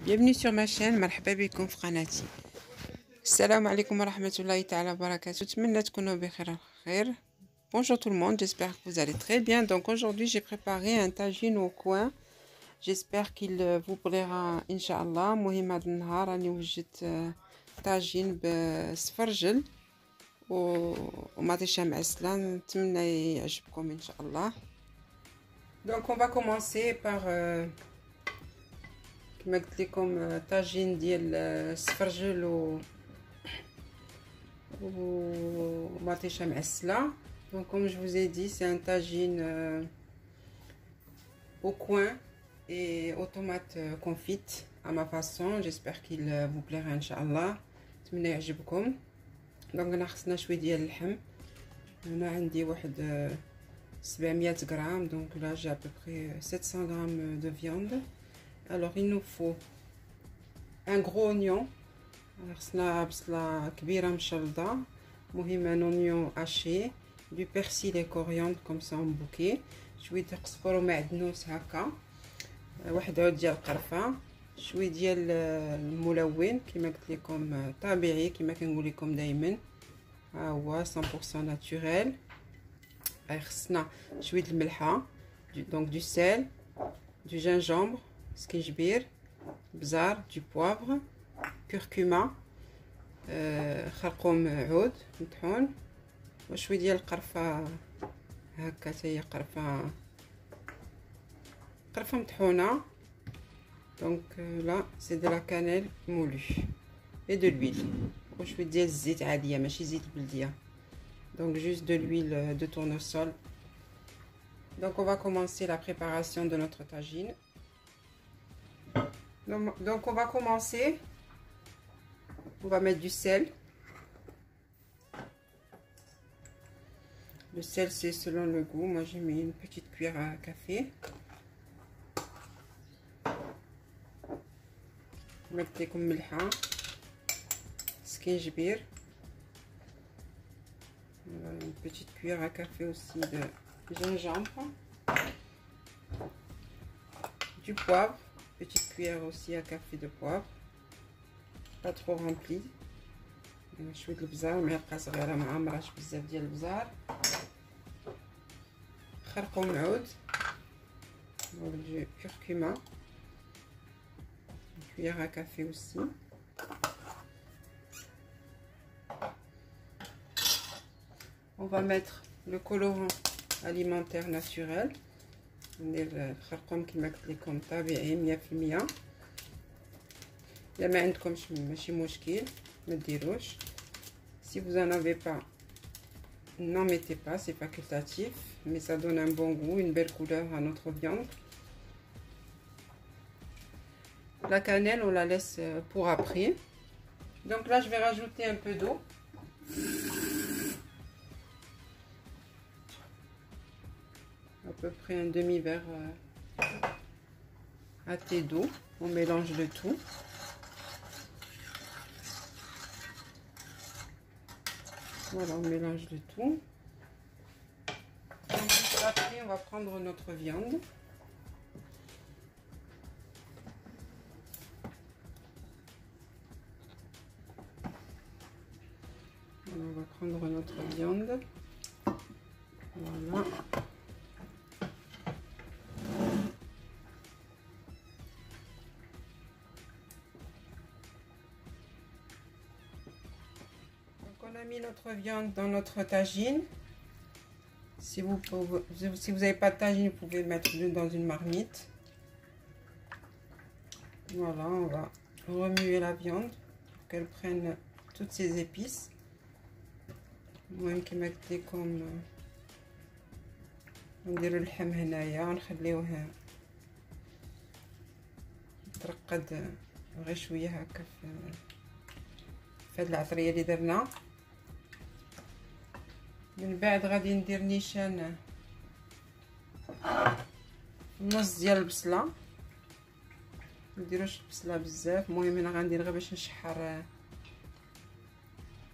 Bienvenue sur ma chaîne. مرحبا بكم في قناتي. السلام عليكم ورحمة الله تعالى وبركاته. نتمنى تكونوا بخير الخير. Bonjour tout le monde, j'espère que vous allez très bien. Donc aujourd'hui j'ai préparé un tagine au coin. J'espère qu'il vous plaira Inch'Allah. المهم هذا النهار راني وجدت طاجين بسفرجل ومطيشة معسلة. نتمنى يعجبكم إن شاء الله. Donc on va commencer par كما قلت لكم طاجين ديال السفرجل ومطيشة معسلة. Donc comme je vous ai dit, c'est un tagine au coin et aux tomates confites à ma façon. J'espère qu'il vous plaira Inch'Allah. نتمنى يعجبكم. دونك انا خصنا شويه ديال اللحم. هنا عندي واحد 700 grammes, donc là j'ai à peu près 700 grammes de viande. Alors il nous faut un gros oignon. خصنا بصله كبيره مشلضه. مهم un oignon haché, du persil et coriandre comme ça en bouquet, شويه قزبر ومعدنوس هكا, واحد عود ديال القرفه, شويه ديال الملون كما قلت لكم طبيعي كما كنقول لكم دائما, ها هو 100% ناتوريل. خصنا شويه الملحه, donc du sel, du gingembre, سكينجبير, بزار, du poivre, curcuma, خرقوم عود مطحون, وشويه ديال القرفه هكا تاهي قرفه مطحونه. Donc là c'est de la cannelle moulue et de l'huile, وشويه ديال الزيت عاديه ماشي زيت بلديه. Donc juste de l'huile de tournesol. Donc on va commencer la préparation de notre tagine. Donc on va commencer, on va mettre du sel. Le sel c'est selon le goût, moi j'ai mis une petite cuillère à café. نحط لكم ملحه, سكينجبير, une petite cuillère à café aussi de gingembre, du poivre, petite cuillère aussi à café de poivre, pas trop rempli. شويه البزار, معلقه صغيره ما عمرهاش بزاف ديال البزار, خرقوم عود, du curcuma, une cuillère à café aussi. On va mettre le colorant alimentaire naturel. ندير الخرقوم كما قلت لكم طبيعي 100%. الا ما عندكمش ماشي مشكل ما ديروش. Si vous en avez pas, n'en mettez pas, c'est facultatif, mais ça donne un bon goût, une belle couleur à notre viande. La cannelle on la laisse pour après. Donc là je vais rajouter un peu d'eau. À peu près un demi-verre à thé d'eau. On mélange le tout. Voilà, on mélange le tout. Donc, juste après, on va prendre notre viande. On va prendre notre viande. Voilà. On a mis notre viande dans notre tagine. Si vous n'avez pas de tagine, vous pouvez mettre dans une marmite. Voilà, on va remuer la viande pour qu'elle prenne toutes ses épices. المهم كما قلت لكم نديرو اللحم هنايا ونخليوه يترقد غير شويه هكا في هاد العطريه اللي درنا. من بعد غادي ندير نيشان نص ديال البصله, منديروش البصله بزاف. المهم انا غندير غير باش نشحر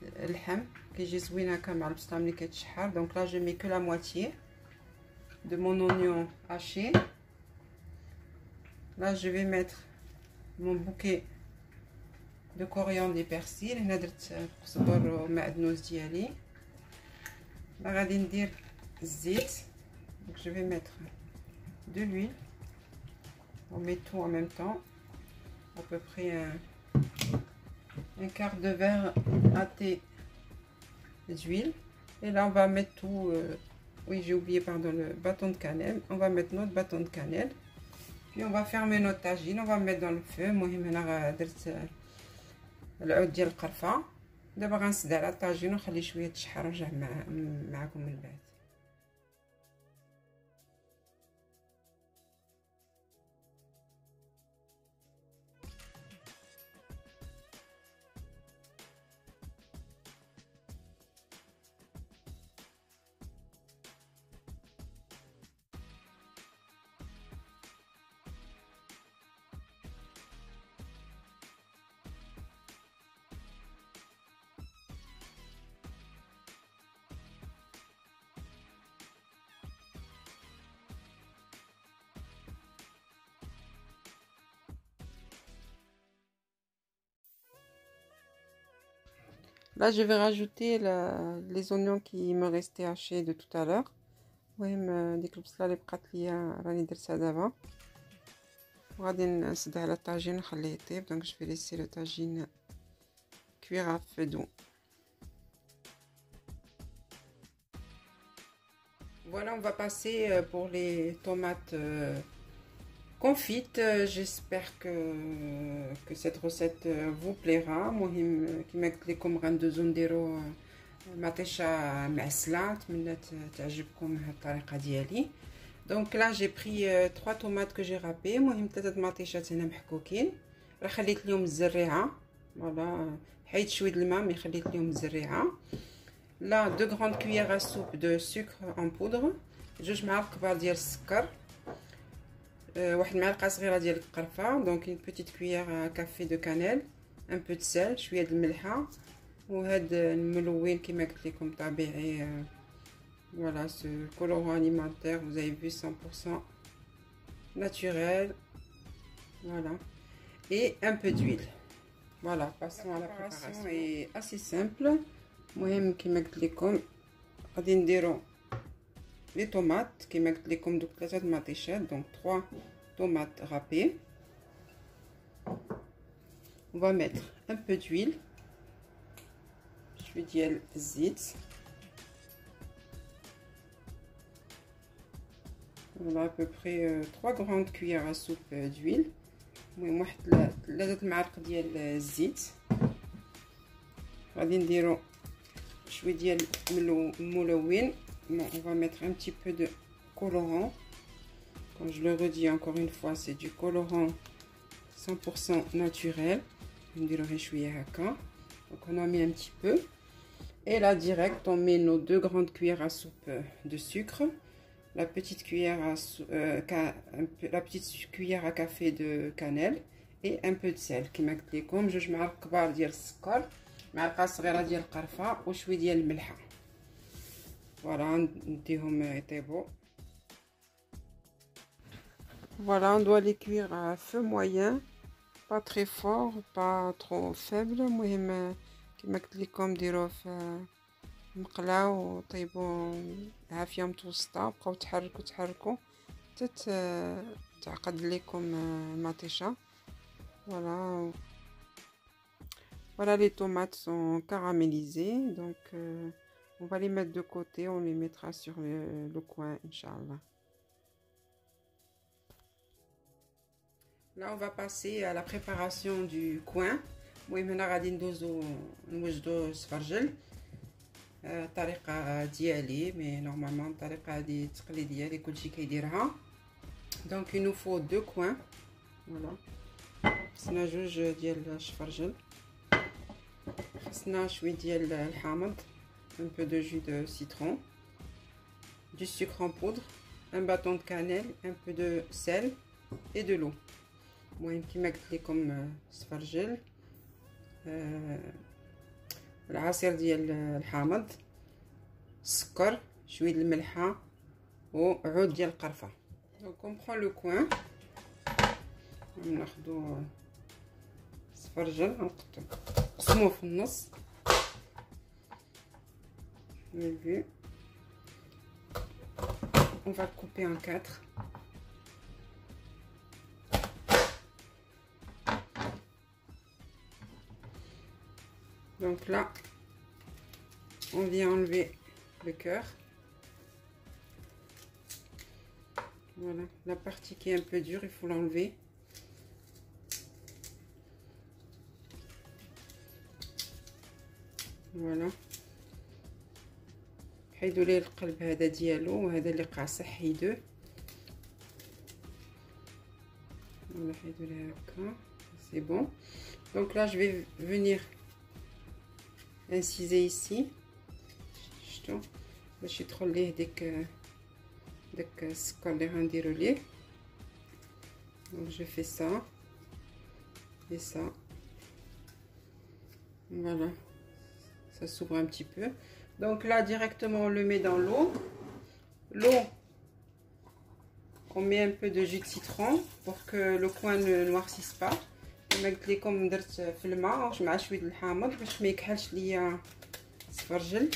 اللحم, كيجي زوين هكا مع البصله ملي كيتشحر. دونك لا جو مي كو لا موitié de mon oignon haché. Là je vais mettre mon bouquet de coriandre et persil. هنا درت قزبر ومعدنوس ديالي. là غادي ندير الزيت. donc je vais mettre de l'huile. on met tout en même temps, à peu près un quart de verre à thé d'huile. Et là on va mettre tout, oui j'ai oublié, pardon, le bâton de cannelle. On va mettre notre bâton de cannelle, puis on va fermer notre tagine. On va mettre dans le feu. المهم هنا درت العود ديال القرفه. دابا غنسد على الطاجين ونخلي شويه تشحر ونرجع معكم من بعد. Là, je vais rajouter les oignons qui me restaient hachés de tout à l'heure. المهم ديك البصله اللي بقات ليا راني درتها دابا، وغادي نسد على الطاجين ونخليه يطيب. donc je vais laisser le tagine cuire à feu doux. Voilà, on va passer pour les tomates confites. j'espère que cette recette vous plaira. المهم كما قلت لكم غندوزو نديرو مطيشه معسله. نتمنى تعجبكم هاد الطريقه ديالي. دونك لا جي بري 3 طوماط كو جي رابي. المهم 3 مطيشات هنا محكوكين. راه خليت لهم الزريعه، فوالا حيت شويه الماء مي خليت لهم الزريعه. لا 2 غراند كويير ا سوب دو سكر ان بودر، 2 معالق كبار ديال السكر، واحد المعلقه صغيره ديال القرفه، دونك une petite cuillère à café de cannelle، un peu de sel، شويه د الملحه، وهاد الملون كما قلت لكم طبيعي. voilà ce colorant alimentaire vous avez vu 100% naturel. voilà, et un peu d'huile. voilà, passons à la préparation. est assez simple. المهم كما قلت لكم غادي نديرو les tomates كما قلت لكم دوك 3 مطيشات، donc 3 tomates râpées. on va mettre un peu d'huile، شويه ديال الزيت. voilà à peu près 3 grandes cuillères à soupe d'huile. المهم واحد 3 معالق ديال الزيت. غادي نديرو شويه ديال الملون. on va mettre un petit peu de colorant. Quand je le redis encore une fois, c'est du colorant 100% naturel. Donc on en met un petit peu. Et là direct, on met nos 2 grandes cuillères à soupe de sucre, la petite cuillère la petite cuillère à café de cannelle et un peu de sel. كما قلت لكم 2 معالق كبار ديال السكر، معلقه صغيره ديال القرفه وشويه ديال الملحه. voilà نديهم يطيبوا. voilà on doit les cuire à feu moyen, pas très fort pas trop faible. المهم كما قلت لكم ديروه في مقله وطيبوا عافيه متوسطه. بقاو تحركوا حتى تعقد لكم المطيشه. voilà les tomates sont caramélisées, donc on va les mettre de côté, on les mettra sur le coin, Inch'Allah. Là, on va passer à la préparation du coin. المهم هنا غادي نوجدو السفرجل الطريقه ديالي، مي نورمالمون الطريقه هذه تقليديه اللي كلشي كيديرها. donc il nous faut 2 coins. voilà خصنا 2 ديال الشفرجل، خصنا شويه ديال الحامض، un peu de jus de citron، du sucre en poudre، un bâton de cannelle، un peu de sel et de l'eau. المهم كما قلت لكم السفرجل، العصير ديال الحامض، السكر، شويه الملحه وعود ديال القرفه. donc on prend le coin، ناخذوا سفرجل نقسموه في النص. Vu. On va couper en 4. Donc là, on vient enlever le cœur. Voilà, la partie qui est un peu dure, il faut l'enlever. Voilà. حيدوا لي القلب هذا ديالو وهذا اللي قاصح حيدوه. Voilà, حيدوا لي هكا. C'est bon. Donc là, je vais venir inciser ici. شفتوا باش يدخل ليه داك السكر اللي غنديرو ليه. Donc je fais ça et ça. Voilà, ça s'ouvre un petit peu. Donc là, directement, on le met dans l'eau. L'eau, on met un peu de jus de citron pour que le coin ne noircisse pas. كما قلت لكم درت في الماء مع شويه الحامض باش ما يكحلش ليا السفرجل.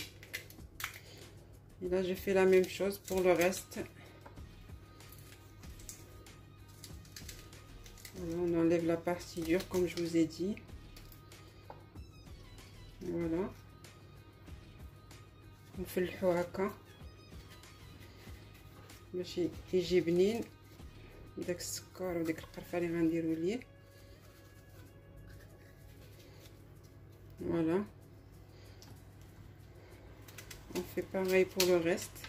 Et là, je fais la même chose pour le reste. Voilà, on enlève la partie dure comme je vous ai dit. Voilà. نفلحو هكا باش يجي بنين بداك السكر وديك القرفه اللي غنديرو ليه. Voilà. On fait pareil pour le reste.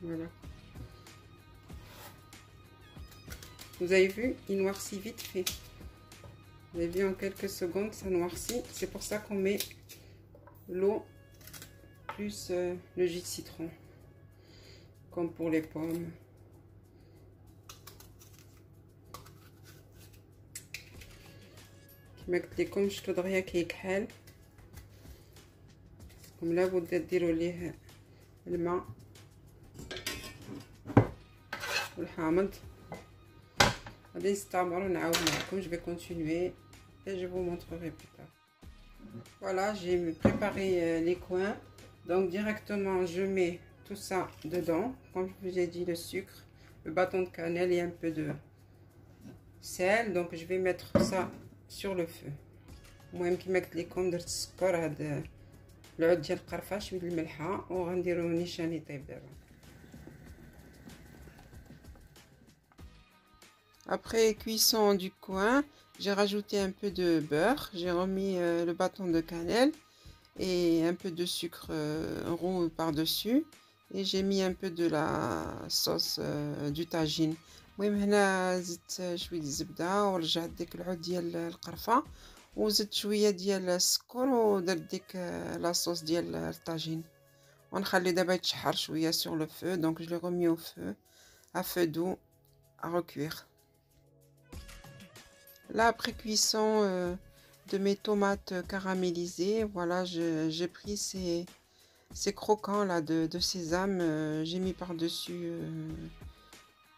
Voilà. Vous avez vu, il noircit vite fait. Vous avez vu, en quelques secondes, ça noircit. C'est pour ça qu'on met l'eau plus le jus de citron, comme pour les pommes. كما قلت لكم شفتوا دغيا كيكحل. كم لابد ديروا ليه الماء والحامض. غادي نستمر نعاود معكم. Je vais continuer et je vous montrerai plus tard. Voilà, j'ai préparé les coins. Donc directement je mets tout ça dedans. Comme je vous ai dit, le sucre, le bâton de cannelle et un peu de sel. Donc je vais mettre ça sur le feu. المهم كما قلت لكم درت السكر هذا العود ديال القرفه شويه الملحه وغنديرو نيشان يطيب دابا. Après cuisson du coin, j'ai rajouté un peu de beurre, j'ai remis le bâton de cannelle et un peu de sucre roux par-dessus et j'ai mis un peu de la sauce du tagine. المهم هنا زدت شويه الزبده ورجعت ديك العود ديال القرفه وزدت شويه ديال السكر ودرت ديك لاصوص ديال الطاجين ونخلي دابا يتشحر شويه sur le feu. Donc je l'ai remis au feu à feu doux à recuire. Là, après cuisson de mes tomates caramélisées, voilà, j'ai pris ces croquants là de sésame, j'ai mis par-dessus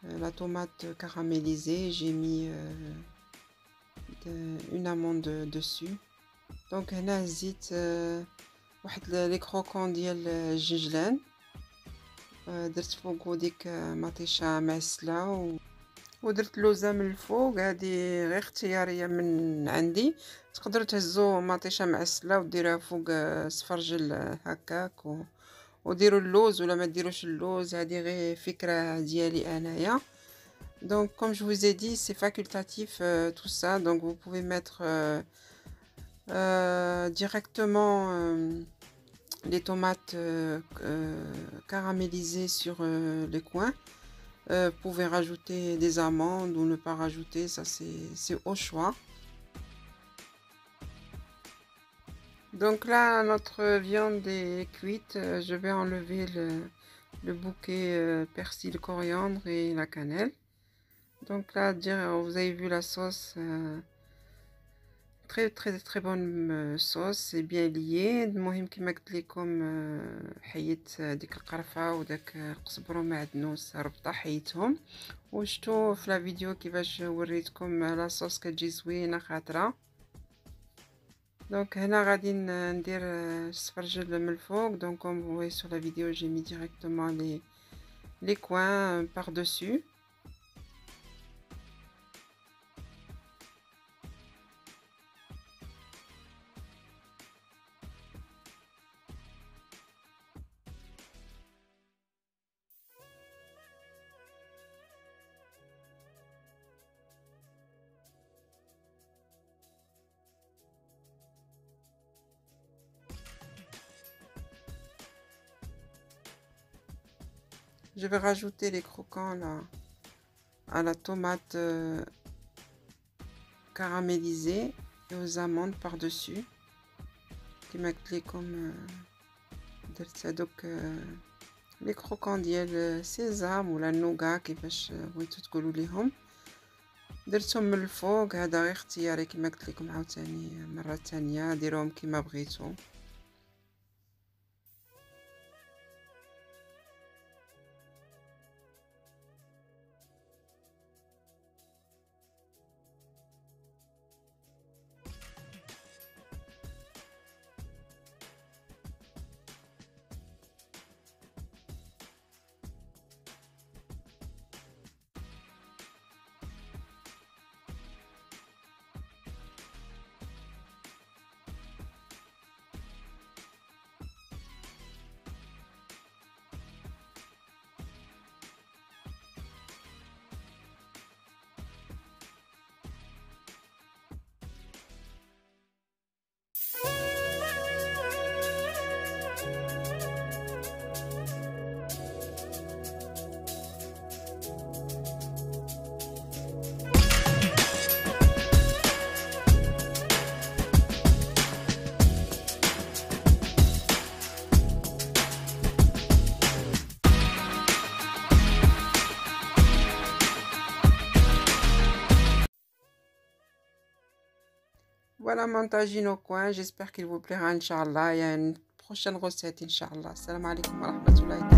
la tomate caramélisée, j'ai mis une amande dessus. Donc هنا زيت واحد لي كروكون ديال الجنجلان درت فوقو ديك مطيشه معسله ودرت لوزه من الفوق. هذه غير اختياريه من عندي. تقدروا تهزوا مطيشه معسله وديروها فوق سفرجل هكاك وديروا اللوز ولا ما ديروش اللوز. هذه غير فكره ديالي انايا. Donc comme je vous ai dit, c'est facultatif tout ça. Donc vous pouvez mettre directement les tomates caramélisées sur les coins. Vous pouvez rajouter des amandes ou ne pas rajouter, ça c'est au choix. Donc là, notre viande est cuite. Je vais enlever le bouquet persil, coriandre et la cannelle. Donc là, vous avez vu la sauce, très bonne sauce, c'est bien lié. المهم كما قلت لكم حيت ديك القرفه وداك القزبر ومعدنوس ربطه حيتهم، وشتو في لا فيديو كيفاش وريتكم لا صوص كتجي زوينه خاطره. دونك هنا غادي ندير السفرجل من الفوق. دونك comme vous voyez sur la vidéo j'ai mis directement les coins par dessus. Je vais rajouter les croquants là à la tomate caramélisée et aux amandes par-dessus. كما قلت لكم درت هذوك لي كروكون ديال السيزام ولا النوغا كيفاش بغيتو تقولوا ليهم، درتهم من الفوق. هذا غير اختياري كما قلت لكم، عاوتاني مره ثانيه ديروهم كما بغيتو. Voilà mon tagine au coin, j'espère qu'il vous plaira, Inch'Allah. Il y a une prochaine recette, Inch'Allah. Salam alaikum wa rahmatullahi.